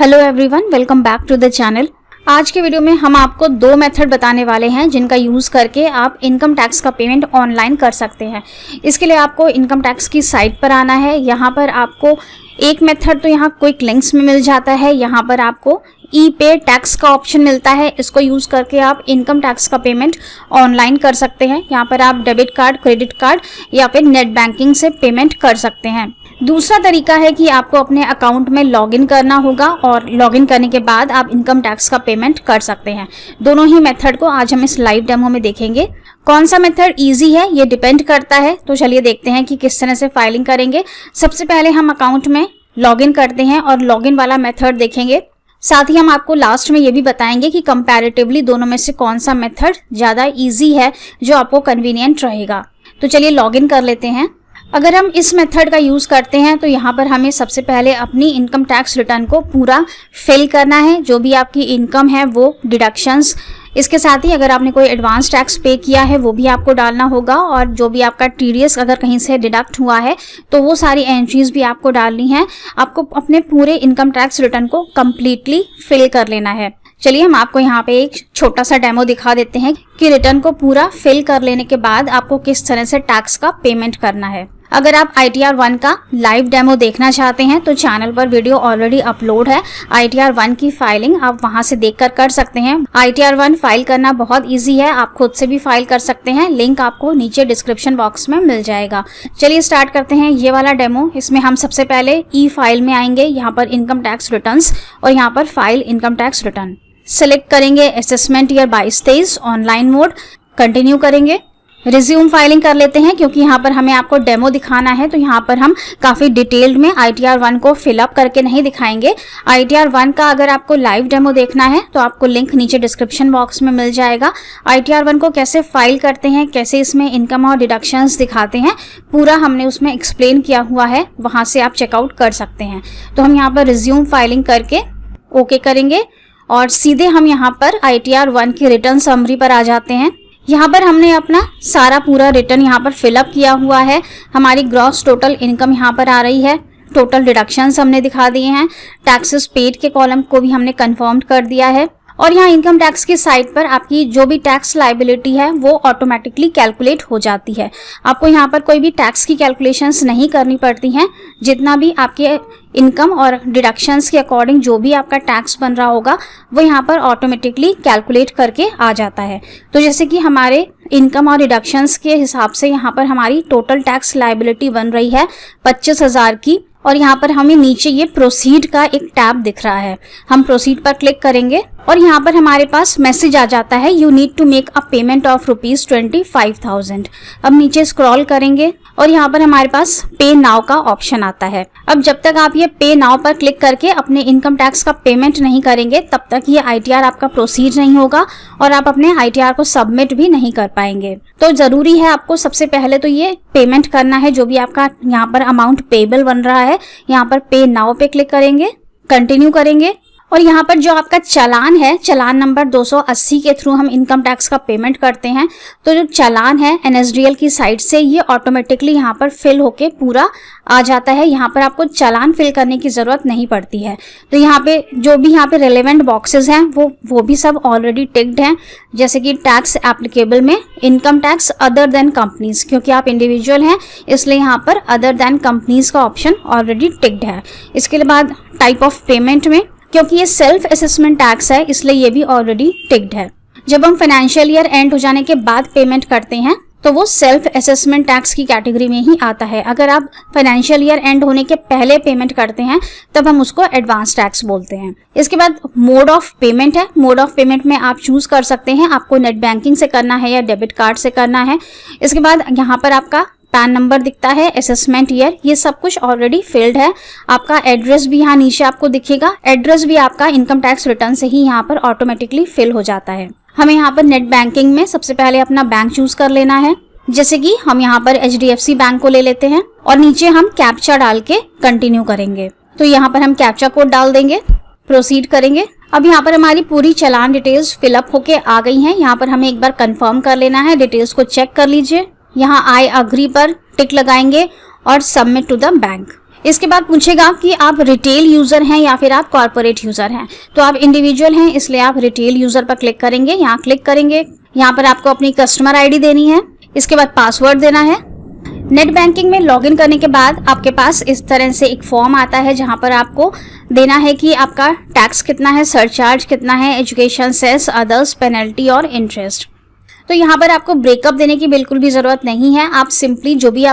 Hello everyone, welcome back to the channel. आज के video में हम आपको दो मेथड बताने वाले हैं जिनका यूज़ करके आप इनकम टैक्स का पेमेंट ऑनलाइन कर सकते हैं। इसके लिए आपको इनकम टैक्स की साइट पर आना है। यहाँ पर आपको एक मेथड तो यहाँ क्विक लिंक्स में मिल जाता है। यहाँ पर आपको ई पे टैक्स का ऑप्शन मिलता है। इसको यूज़ करके आप इनकम टैक्स का पेमेंट ऑनलाइन कर सकते हैं। यहाँ पर आप डेबिट कार्ड, क्रेडिट कार्ड या फिर नेट बैंकिंग से पेमेंट कर सकते हैं। दूसरा तरीका है कि आपको अपने अकाउंट में लॉगिन करना होगा और लॉगिन करने के बाद आप इनकम टैक्स का पेमेंट कर सकते हैं। दोनों ही मेथड को आज हम इस लाइव डेमो में देखेंगे। कौन सा मेथड इजी है ये डिपेंड करता है, तो चलिए देखते हैं कि किस तरह से फाइलिंग करेंगे। सबसे पहले हम अकाउंट में लॉगिन करते हैं और लॉगिन वाला मेथड देखेंगे। साथ ही हम आपको लास्ट में ये भी बताएंगे कि कंपैरेटिवली दोनों में से कौन सा मेथड ज़्यादा इजी है जो आपको कन्वीनियंट रहेगा। तो चलिए लॉगिन कर लेते हैं। अगर हम इस मेथड का यूज़ करते हैं तो यहाँ पर हमें सबसे पहले अपनी इनकम टैक्स रिटर्न को पूरा फिल करना है। जो भी आपकी इनकम है वो डिडक्शंस, इसके साथ ही अगर आपने कोई एडवांस टैक्स पे किया है वो भी आपको डालना होगा, और जो भी आपका टीडीएस अगर कहीं से डिडक्ट हुआ है तो वो सारी एंट्रीज भी आपको डालनी है। आपको अपने पूरे इनकम टैक्स रिटर्न को कम्प्लीटली फिल कर लेना है। चलिए हम आपको यहाँ पे एक छोटा सा डेमो दिखा देते हैं कि रिटर्न को पूरा फिल कर लेने के बाद आपको किस तरह से टैक्स का पेमेंट करना है। अगर आप ITR 1 का लाइव डेमो देखना चाहते हैं तो चैनल पर वीडियो ऑलरेडी अपलोड है। ITR 1 की फाइलिंग आप वहां से देखकर कर सकते हैं। ITR 1 फाइल करना बहुत इजी है, आप खुद से भी फाइल कर सकते हैं। लिंक आपको नीचे डिस्क्रिप्शन बॉक्स में मिल जाएगा। चलिए स्टार्ट करते हैं ये वाला डेमो। इसमें हम सबसे पहले ई फाइल में आएंगे। यहाँ पर इनकम टैक्स रिटर्न्स और यहाँ पर file income tax return select करेंगे। Assessment year 22-23 online mode, continue करेंगे। रिज्यूम फाइलिंग कर लेते हैं क्योंकि यहाँ पर हमें आपको डेमो दिखाना है, तो यहाँ पर हम काफ़ी डिटेल्ड में ITR 1 को फिलअप करके नहीं दिखाएंगे। ITR 1 का अगर आपको लाइव डेमो देखना है तो आपको लिंक नीचे डिस्क्रिप्शन बॉक्स में मिल जाएगा। ITR 1 को कैसे फाइल करते हैं, कैसे इसमें इनकम और डिडक्शंस दिखाते हैं, पूरा हमने उसमें एक्सप्लेन किया हुआ है, वहाँ से आप चेकआउट कर सकते हैं। तो हम यहाँ पर रिज्यूम फाइलिंग करके ओके करेंगे और सीधे हम यहाँ पर ITR 1 की रिटर्न समरी पर आ जाते हैं। यहाँ पर हमने अपना सारा पूरा रिटर्न यहाँ पर फिलअप किया हुआ है। हमारी ग्रॉस टोटल इनकम यहाँ पर आ रही है, टोटल डिडक्शंस हमने दिखा दिए हैं, टैक्सेस पेड के कॉलम को भी हमने कंफर्म कर दिया है। और यहाँ इनकम टैक्स की साइट पर आपकी जो भी टैक्स लायबिलिटी है वो ऑटोमेटिकली कैलकुलेट हो जाती है। आपको यहाँ पर कोई भी टैक्स की कैलकुलेशंस नहीं करनी पड़ती हैं। जितना भी आपके इनकम और डिडक्शंस के अकॉर्डिंग जो भी आपका टैक्स बन रहा होगा वो यहाँ पर ऑटोमेटिकली कैलकुलेट करके आ जाता है। तो जैसे कि हमारे इनकम और डिडक्शंस के हिसाब से यहाँ पर हमारी टोटल टैक्स लायबिलिटी बन रही है 25,000 की। और यहाँ पर हमें नीचे ये प्रोसीड का एक टैब दिख रहा है, हम प्रोसीड पर क्लिक करेंगे और यहाँ पर हमारे पास मैसेज आ जाता है, you need to make a payment of ₹25,000। अब नीचे स्क्रॉल करेंगे और यहाँ पर हमारे पास पे नाउ का ऑप्शन आता है। अब जब तक आप ये पे नाउ पर क्लिक करके अपने इनकम टैक्स का पेमेंट नहीं करेंगे तब तक ये ITR आपका प्रोसीड नहीं होगा और आप अपने ITR को सबमिट भी नहीं कर पाएंगे। तो जरूरी है आपको सबसे पहले तो ये पेमेंट करना है, जो भी आपका यहाँ पर अमाउंट पेबल बन रहा है। यहाँ पर पे नाउ पे क्लिक करेंगे, कंटिन्यू करेंगे और यहाँ पर जो आपका चालान है, चालान नंबर 280 के थ्रू हम इनकम टैक्स का पेमेंट करते हैं। तो जो चालान है NSDL की साइट से ये ऑटोमेटिकली यहाँ पर फिल होके पूरा आ जाता है। यहाँ पर आपको चालान फिल करने की ज़रूरत नहीं पड़ती है। तो यहाँ पे जो भी यहाँ पे रेलेवेंट बॉक्सेस हैं वो भी सब ऑलरेडी टिक्ड हैं, जैसे कि टैक्स एप्लीकेबल में income tax other than companies, क्योंकि आप इंडिविजुअल हैं इसलिए यहाँ पर अदर देन कंपनीज का ऑप्शन ऑलरेडी टिक्ड है। इसके बाद टाइप ऑफ पेमेंट में, क्योंकि ये सेल्फ असेसमेंट टैक्स है इसलिए ये भी ऑलरेडी टिक्ड है। जब हम फाइनेंशियल ईयर एंड हो जाने के बाद पेमेंट करते हैं तो वो सेल्फ असेसमेंट टैक्स की कैटेगरी में ही आता है। अगर आप फाइनेंशियल ईयर एंड होने के पहले पेमेंट करते हैं तब हम उसको एडवांस टैक्स बोलते हैं। इसके बाद मोड ऑफ पेमेंट है। मोड ऑफ पेमेंट में आप चूज कर सकते हैं आपको नेट बैंकिंग से करना है या डेबिट कार्ड से करना है। इसके बाद यहाँ पर आपका पैन नंबर दिखता है, असेसमेंट ईयर, ये सब कुछ ऑलरेडी फिल्ड है। आपका एड्रेस भी यहाँ नीचे आपको दिखेगा, एड्रेस भी आपका इनकम टैक्स रिटर्न से ही यहाँ पर ऑटोमेटिकली फिल हो जाता है। हमें यहाँ पर नेट बैंकिंग में सबसे पहले अपना बैंक चूज कर लेना है, जैसे कि हम यहाँ पर HDFC बैंक को ले लेते हैं और नीचे हम कैप्चा डाल के कंटिन्यू करेंगे। तो यहाँ पर हम कैप्चा कोड डाल देंगे, प्रोसीड करेंगे। अब यहाँ पर हमारी पूरी चालान डिटेल्स फिलअप होके आ गई हैं। यहाँ पर हमें एक बार कंफर्म कर लेना है, डिटेल्स को चेक कर लीजिए। यहाँ आई अग्री पर टिक लगाएंगे और सबमिट टू द बैंक। इसके बाद पूछेगा कि आप रिटेल यूजर हैं या फिर आप कॉर्पोरेट यूजर हैं। तो आप इंडिविजुअल हैं, इसलिए आप रिटेल यूजर पर क्लिक करेंगे। यहाँ क्लिक करेंगे, यहाँ पर आपको अपनी कस्टमर आईडी देनी है, इसके बाद पासवर्ड देना है। नेट बैंकिंग में लॉगिन करने के बाद आपके पास इस तरह से एक फॉर्म आता है जहां पर आपको देना है कि आपका टैक्स कितना है, सरचार्ज कितना है, एजुकेशन सेस, अदर्स, पेनल्टी और इंटरेस्ट। तो यहाँ पर आपको ब्रेकअप देने की बिल्कुल भी जरूरत नहीं है। आप सिंपली जो भी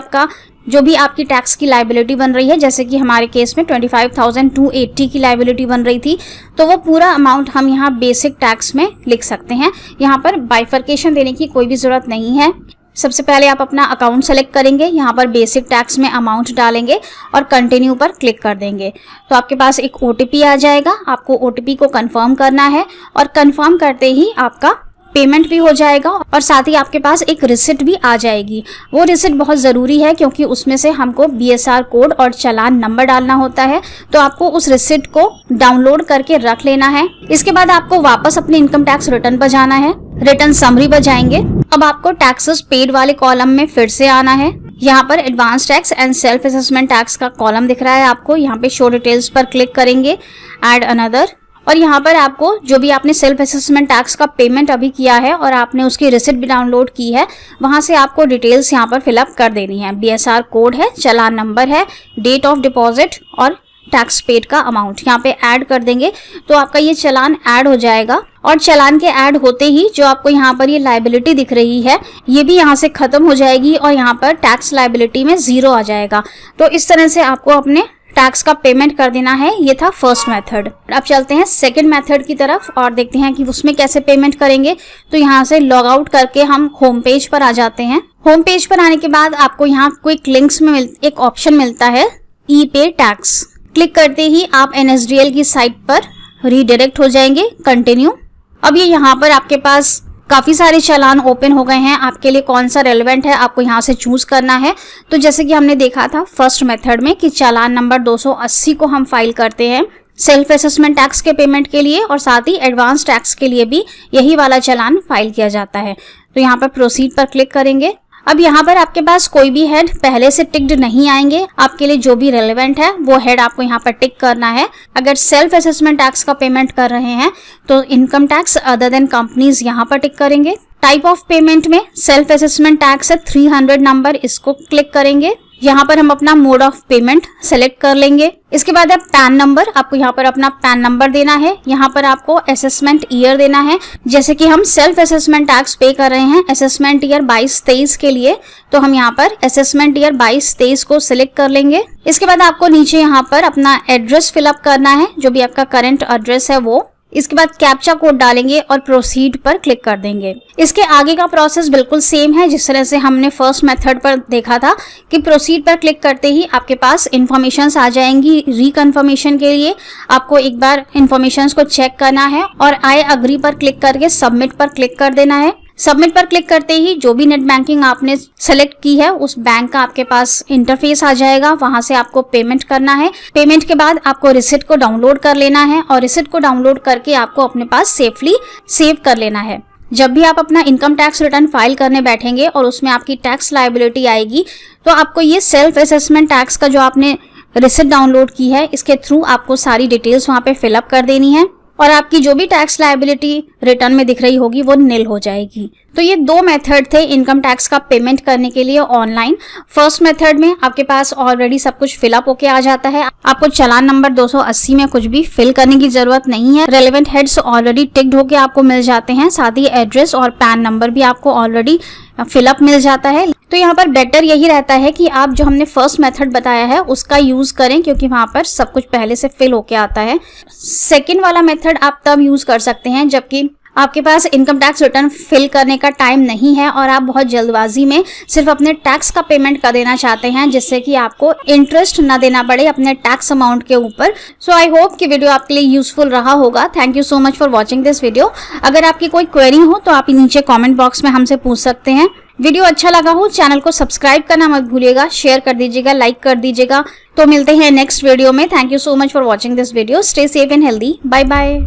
आपकी टैक्स की लायबिलिटी बन रही है, जैसे कि हमारे केस में 25,280 की लायबिलिटी बन रही थी, तो वो पूरा अमाउंट हम यहाँ बेसिक टैक्स में लिख सकते हैं। यहाँ पर बाइफर्केशन देने की कोई भी जरूरत नहीं है। सबसे पहले आप अपना अकाउंट सेलेक्ट करेंगे, यहाँ पर बेसिक टैक्स में अमाउंट डालेंगे और कंटिन्यू पर क्लिक कर देंगे। तो आपके पास एक OTP आ जाएगा, आपको OTP को कंफर्म करना है और कंफर्म करते ही आपका पेमेंट भी हो जाएगा और साथ ही आपके पास एक रिसिप्ट भी आ जाएगी। वो रिसिप्ट बहुत ज़रूरी है क्योंकि उसमें से हमको BSR कोड और चालान नंबर डालना होता है, तो आपको उस रिसिप्ट को डाउनलोड करके रख लेना है। इसके बाद आपको वापस अपने इनकम टैक्स रिटर्न पर जाना है, रिटर्न समरी पर जाएंगे। अब आपको टैक्सेस पेड वाले कॉलम में फिर से आना है। यहाँ पर advance tax and self assessment tax का कॉलम दिख रहा है आपको, यहाँ पे शो डिटेल्स पर क्लिक करेंगे, ऐड अनदर, और यहाँ पर आपको जो भी आपने सेल्फ असेसमेंट टैक्स का पेमेंट अभी किया है और आपने उसकी रिसिप्ट भी डाउनलोड की है, वहां से आपको डिटेल्स यहाँ पर फिलअप कर देनी है। BSR कोड है, चालान नंबर है, डेट ऑफ डिपॉजिट और टैक्स पेड का अमाउंट यहाँ पे ऐड कर देंगे। तो आपका ये चालान ऐड हो जाएगा और चालान के ऐड होते ही जो आपको यहाँ पर ये लायबिलिटी दिख रही है, ये भी यहाँ से खत्म हो जाएगी और यहाँ पर टैक्स लायबिलिटी में 0 आ जाएगा। तो इस तरह से आपको अपने टैक्स का पेमेंट कर देना है। ये था फर्स्ट मेथड। अब चलते हैं सेकंड मेथड की तरफ और देखते हैं कि उसमें कैसे पेमेंट करेंगे। तो यहाँ से लॉग आउट करके हम होम पेज पर आ जाते हैं। होम पेज पर आने के बाद आपको यहाँ क्विक लिंक्स में एक ऑप्शन मिलता है, ई-पे टैक्स। क्लिक करते ही आप NSDL की साइट पर रीडायरेक्ट हो जाएंगे। कंटिन्यू। अब ये यहाँ पर आपके पास काफी सारे चालान ओपन हो गए हैं, आपके लिए कौन सा रेलेवेंट है आपको यहाँ से चूज करना है। तो जैसे कि हमने देखा था फर्स्ट मेथड में कि चालान नंबर 280 को हम फाइल करते हैं सेल्फ असेसमेंट टैक्स के पेमेंट के लिए और साथ ही एडवांस टैक्स के लिए भी यही वाला चालान फाइल किया जाता है। तो यहाँ पर प्रोसीड पर क्लिक करेंगे। अब यहाँ पर आपके पास कोई भी हेड पहले से टिक्ड नहीं आएंगे, आपके लिए जो भी रेलेवेंट है वो हेड आपको यहाँ पर टिक करना है। अगर सेल्फ असेसमेंट टैक्स का पेमेंट कर रहे हैं तो income tax other than companies यहाँ पर टिक करेंगे। टाइप ऑफ पेमेंट में सेल्फ असेसमेंट टैक्स है 300 नंबर, इसको क्लिक करेंगे। यहाँ पर हम अपना मोड ऑफ पेमेंट सेलेक्ट कर लेंगे। इसके बाद अब पैन नंबर, आपको यहाँ पर अपना पैन नंबर देना है। यहाँ पर आपको असेसमेंट ईयर देना है, जैसे कि हम सेल्फ असेसमेंट टैक्स पे कर रहे हैं असेसमेंट ईयर 22-23 के लिए, तो हम यहाँ पर असेसमेंट ईयर 22-23 को सिलेक्ट कर लेंगे। इसके बाद आपको नीचे यहाँ पर अपना एड्रेस फिलअप करना है, जो भी आपका करंट एड्रेस है वो। इसके बाद कैप्चा कोड डालेंगे और प्रोसीड पर क्लिक कर देंगे। इसके आगे का प्रोसेस बिल्कुल सेम है जिस तरह से हमने फर्स्ट मेथड पर देखा था कि प्रोसीड पर क्लिक करते ही आपके पास इन्फॉर्मेशंस आ जाएंगी रिकन्फर्मेशन के लिए। आपको एक बार इन्फॉर्मेशंस को चेक करना है और आई अग्री पर क्लिक करके सबमिट पर क्लिक कर देना है। सबमिट पर क्लिक करते ही जो भी नेट बैंकिंग आपने सेलेक्ट की है उस बैंक का आपके पास इंटरफेस आ जाएगा, वहां से आपको पेमेंट करना है। पेमेंट के बाद आपको रिसिप्ट को डाउनलोड कर लेना है और रिसिप्ट को डाउनलोड करके आपको अपने पास सेफली सेव कर लेना है। जब भी आप अपना इनकम टैक्स रिटर्न फाइल करने बैठेंगे और उसमें आपकी टैक्स लायबिलिटी आएगी तो आपको ये सेल्फ असेसमेंट टैक्स का जो आपने रिसिप्ट डाउनलोड की है इसके थ्रू आपको सारी डिटेल्स वहां पे फिलअप कर देनी है और आपकी जो भी टैक्स लायबिलिटी रिटर्न में दिख रही होगी वो निल हो जाएगी। तो ये दो मेथड थे इनकम टैक्स का पेमेंट करने के लिए ऑनलाइन। फर्स्ट मेथड में आपके पास ऑलरेडी सब कुछ फिलअप होके आ जाता है, आपको चालान नंबर 280 में कुछ भी फिल करने की जरूरत नहीं है। रेलेवेंट हेड्स ऑलरेडी टिक्ड होके आपको मिल जाते हैं, साथ ही एड्रेस और पैन नंबर भी आपको ऑलरेडी फिलअप मिल जाता है। तो यहाँ पर बेटर यही रहता है कि आप जो हमने फर्स्ट मेथड बताया है उसका यूज करें क्योंकि वहां पर सब कुछ पहले से फिल होके आता है। सेकेंड वाला मेथड आप तब यूज कर सकते हैं जबकि आपके पास इनकम टैक्स रिटर्न फिल करने का टाइम नहीं है और आप बहुत जल्दबाजी में सिर्फ अपने टैक्स का पेमेंट कर देना चाहते हैं जिससे कि आपको इंटरेस्ट ना देना पड़े अपने टैक्स अमाउंट के ऊपर। सो आई होप कि वीडियो आपके लिए यूजफुल रहा होगा। Thank you so much for watching this video. अगर आपकी कोई क्वेरी हो तो आप नीचे कॉमेंट बॉक्स में हमसे पूछ सकते हैं। वीडियो अच्छा लगा हो चैनल को सब्सक्राइब करना मत भूलिएगा, शेयर कर दीजिएगा, लाइक कर दीजिएगा। तो मिलते हैं नेक्स्ट वीडियो में। Thank you so much for watching this video. Stay safe and healthy. Bye bye.